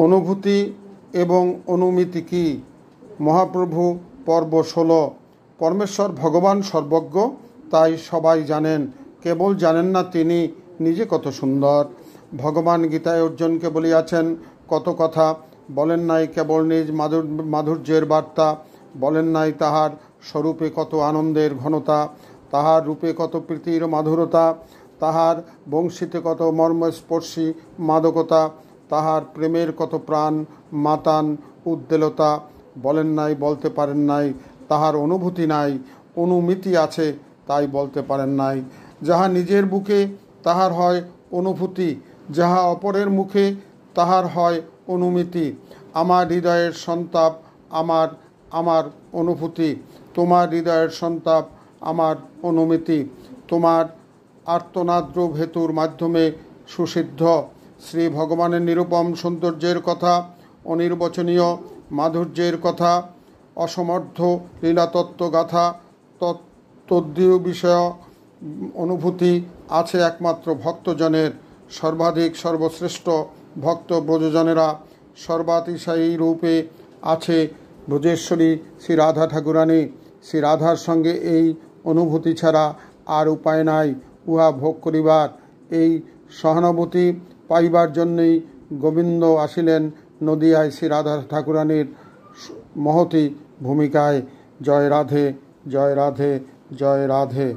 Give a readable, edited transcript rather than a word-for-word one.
অনুভূতি এবং অনুমিতি কি? মহাপ্রভু পর্ব 16। পরমেশ্বর ভগবান সর্বজ্ঞ, তাই সবাই জানেন, কেবল জানেন না তিনি নিজে কত সুন্দর। ভগবান গীতায় অর্জুনকে বলিয়াছেন কত কথা, বলেন নাই কেবল নিজ মাধুর্যের বার্তা, বলেন নাই তাহার স্বরূপে কত আনন্দের ঘনতা, তাহার রূপে কত প্রীতির মাধুরতা, তাহার বংশীতে কত মর্মস্পর্শী মাদকতা, তাহার প্রেমের কত প্রাণ মাতান উদ্বেলতা। বলেন নাই, বলতে পারেন নাই, তাহার অনুভূতি নাই, অনুমিতি আছে তাই বলতে পারেন নাই। যাহা নিজের বুকে তাহার হয় অনুভূতি, যাহা অপরের মুখে তাহার হয় অনুমিতি। আমার হৃদয়ের সন্তাপ আমার আমার অনুভূতি, তোমার হৃদয়ের সন্তাপ আমার অনুমিতি। তোমার আর্তনাদ্র ভেতুর মাধ্যমে সুসিদ্ধ শ্রী ভগবানের নিরুপম সৌন্দর্যের কথা, অনির্বচনীয় মাধুর্যের কথা, অসমর্থ লীলাতত্ত্ব গাথা, তদ্দীয় বিষয় অনুভূতি আছে একমাত্র ভক্তজনের। সর্বাধিক সর্বশ্রেষ্ঠ ভক্ত ব্রজজনেরা সর্বাতিশয়ী রূপে আছে ব্রজেশ্বরী শ্রী রাধা ঠাকুরানী। শ্রী রাধার সঙ্গে এই অনুভূতি ছাড়া আর উপায় নাই উহা ভোগ করিবার। এই সহানুভূতি পাইবার জন্যই গোবিন্দ আসিলেন নদিয়ায় শ্রী রাধা ঠাকুরানীর মহতী ভূমিকায়। জয় রাধে, জয় রাধে, জয় রাধে।